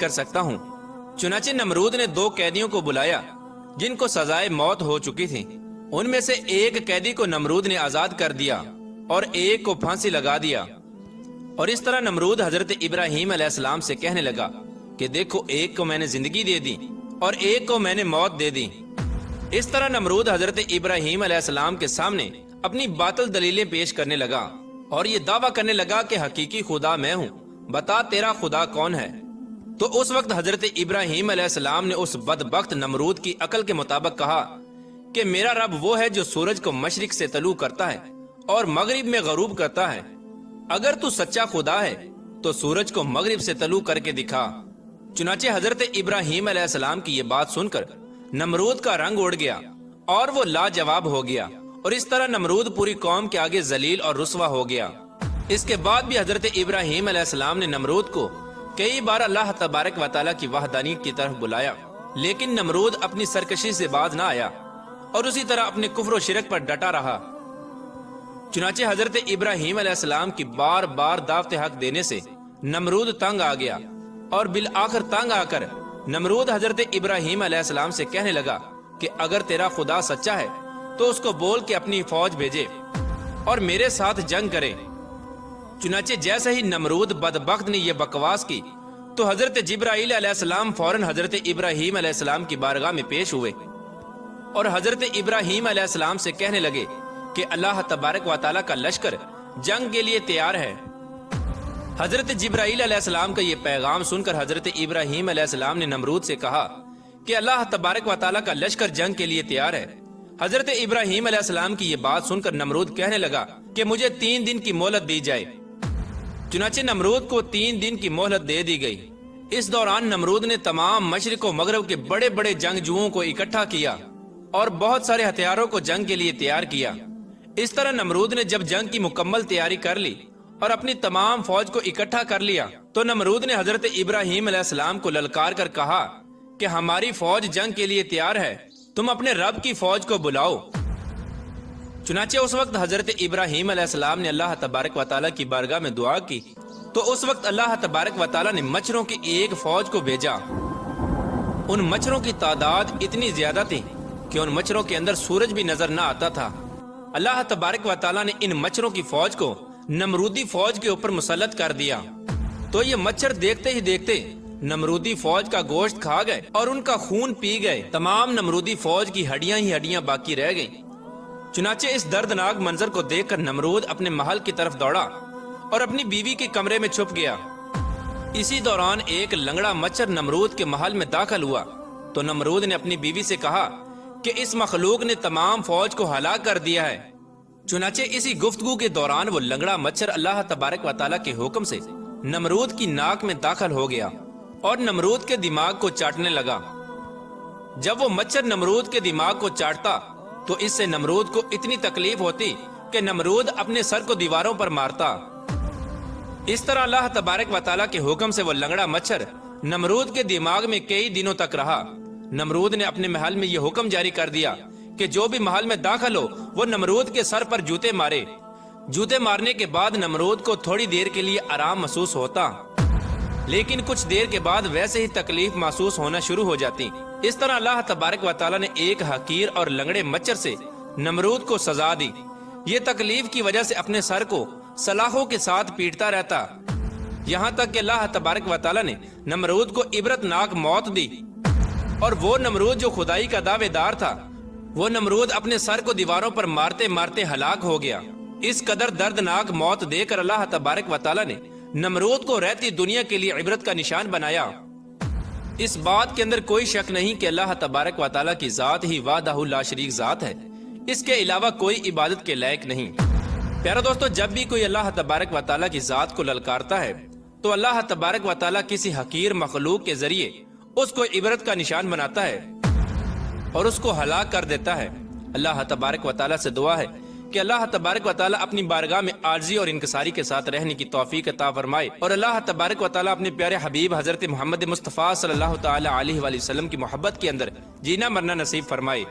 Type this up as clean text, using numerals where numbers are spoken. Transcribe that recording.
کر سکتا ہوں۔ چنانچہ نمرود نے 2 قیدیوں کو بلایا جن کو سزائے موت ہو چکی تھی۔ ان میں سے ایک قیدی کو نمرود نے آزاد کر دیا اور ایک کو پھانسی لگا دیا، اور اس طرح نمرود حضرت ابراہیم علیہ السلام سے کہنے لگا کہ دیکھو، ایک کو میں نے زندگی دے دی اور ایک کو میں نے موت دے دی۔ اس طرح نمرود حضرت ابراہیم علیہ السلام کے سامنے اپنی باطل دلیلیں پیش کرنے لگا اور یہ دعویٰ کرنے لگا کہ حقیقی خدا میں ہوں، بتا تیرا خدا کون ہے؟ تو اس وقت حضرت ابراہیم علیہ السلام نے اس بدبخت نمرود کی عقل کے مطابق کہا کہ میرا رب وہ ہے جو سورج کو مشرق سے طلوع کرتا ہے اور مغرب میں غروب کرتا ہے۔ اگر تو سچا خدا ہے تو سورج کو مغرب سے طلوع کر کے دکھا۔ چنانچہ حضرت ابراہیم علیہ السلام کی یہ بات سن کر نمرود کا رنگ اڑ گیا اور وہ لاجواب ہو گیا، اور اس طرح نمرود پوری قوم کے آگے ذلیل اور رسوا ہو گیا۔ اس کے بعد بھی حضرت ابراہیم علیہ السلام نے نمرود کو کئی بار اللہ تبارک و تعالیٰ کی وحدانیت کی طرف بلایا، لیکن نمرود اپنی سرکشی سے باز نہ آیا اور اسی طرح اپنے کفر و شرک پر ڈٹا رہا۔ چنانچہ حضرت ابراہیم علیہ السلام کی بار بار دعوت حق دینے سے نمرود تنگ آ گیا، اور بالآخر تنگ آ کر نمرود حضرت ابراہیم علیہ السلام سے کہنے لگا کہ اگر تیرا خدا سچا ہے تو اس کو بول کے اپنی فوج بھیجے اور میرے ساتھ جنگ کرے۔ چنانچہ جیسے ہی نمرود بدبخت نے یہ بکواس کی تو حضرت جبرائیل علیہ السلام فوراً حضرت ابراہیم علیہ السلام کی بارگاہ میں پیش ہوئے اور حضرت ابراہیم علیہ السلام سے کہنے لگے کہ اللہ تبارک و تعالیٰ کا لشکر جنگ کے لیے تیار ہے۔ حضرت جبرائیل علیہ السلام کا یہ پیغام سن کر حضرت ابراہیم علیہ السلام نے نمرود سے کہا کہ اللہ تبارک و تعالیٰ کا لشکر جنگ کے لیے تیار ہے۔ حضرت ابراہیم علیہ السلام کی یہ بات سن کر نمرود کہنے لگا کہ مجھے 3 دن کی مہلت دی جائے۔ چنانچہ نمرود کو 3 دن کی مہلت دے دی گئی۔ اس دوران نمرود نے تمام مشرق و مغرب کے بڑے بڑے جنگجوؤں کو اکٹھا کیا اور بہت سارے ہتھیاروں کو جنگ کے لیے تیار کیا۔ اس طرح نمرود نے جب جنگ کی مکمل تیاری کر لی اور اپنی تمام فوج کو اکٹھا کر لیا تو نمرود نے حضرت ابراہیم علیہ السلام کو للکار کر کہا کہ ہماری فوج جنگ کے لیے تیار ہے، تم اپنے رب کی فوج کو بلاؤ۔ چنانچہ اس وقت حضرت ابراہیم علیہ السلام نے اللہ تبارک و تعالیٰ کی بارگاہ میں دعا کی تو اس وقت اللہ تبارک و تعالیٰ نے مچھروں کی ایک فوج کو بھیجا۔ ان مچھروں کی تعداد اتنی زیادہ تھی کہ ان مچھروں کے اندر سورج بھی نظر نہ آتا تھا۔ اللہ تبارک و تعالیٰ نے ان مچھروں کی فوج کو نمرودی فوج کے اوپر مسلط کر دیا، تو یہ مچھر دیکھتے ہی دیکھتے نمرودی فوج کا گوشت کھا گئے اور ان کا خون پی گئے۔ تمام نمرودی فوج کی ہڈیاں ہی ہڈیاں باقی رہ گئیں۔ چنانچہ اس دردناک منظر کو دیکھ کر نمرود اپنے محل کی طرف دوڑا اور اپنی بیوی کے کمرے میں چھپ گیا۔ اسی دوران ایک لنگڑا مچھر نمرود کے محل میں داخل ہوا تو نمرود نے اپنی بیوی سے کہا کہ اس مخلوق نے تمام فوج کو ہلاک کر دیا ہے۔ چنانچہ اسی گفتگو کے دوران وہ لنگڑا مچھر اللہ تبارک و تعالیٰ کے حکم سے نمرود کی ناک میں داخل ہو گیا اور نمرود کے دماغ کو چاٹنے لگا۔ جب وہ مچھر نمرود کے دماغ کو چاٹتا تو اس سے نمرود کو اتنی تکلیف ہوتی کہ نمرود اپنے سر کو دیواروں پر مارتا۔ اس طرح اللہ تبارک و تعالیٰ کے حکم سے وہ لنگڑا مچھر نمرود کے دماغ میں کئی دنوں تک رہا۔ نمرود نے اپنے محل میں یہ حکم جاری کر دیا کہ جو بھی محل میں داخل ہو وہ نمرود کے سر پر جوتے مارے۔ جوتے مارنے کے بعد نمرود کو تھوڑی دیر کے لیے آرام محسوس ہوتا، لیکن کچھ دیر کے بعد ویسے ہی تکلیف محسوس ہونا شروع ہو جاتی۔ اس طرح اللہ تبارک و تعالیٰ نے ایک حقیر اور لنگڑے مچھر سے نمرود کو سزا دی۔ یہ تکلیف کی وجہ سے اپنے سر کو سلاخوں کے ساتھ پیٹتا رہتا، یہاں تک کہ اللہ تبارک و تعالیٰ نے نمرود کو عبرتناک موت دی، اور وہ نمرود جو خدائی کا دعوے دار تھا وہ نمرود اپنے سر کو دیواروں پر مارتے مارتے ہلاک ہو گیا۔ اس قدر دردناک موت دے کر اللہ تبارک و تعالیٰ نے نمرود کو رہتی دنیا کے لیے عبرت کا نشان بنایا۔ اس بات کے اندر کوئی شک نہیں کہ اللہ تبارک و تعالیٰ کی ذات ہی وحدہ لا شریک ذات ہے، اس کے علاوہ کوئی عبادت کے لائق نہیں۔ پیارا دوستو، جب بھی کوئی اللہ تبارک و تعالیٰ کی ذات کو للکارتا ہے تو اللہ تبارک و تعالیٰ کسی حقیر مخلوق کے ذریعے اس کو عبرت کا نشان بناتا ہے اور اس کو ہلاک کر دیتا ہے۔ اللہ تبارک و تعالیٰ سے دعا ہے کہ اللہ تبارک و تعالیٰ اپنی بارگاہ میں عاجزی اور انکساری کے ساتھ رہنے کی توفیق عطا فرمائے، اور اللہ تبارک و تعالیٰ اپنے پیارے حبیب حضرت محمد مصطفیٰ صلی اللہ تعالیٰ علیہ وآلہ وسلم کی محبت کے اندر جینا مرنا نصیب فرمائے۔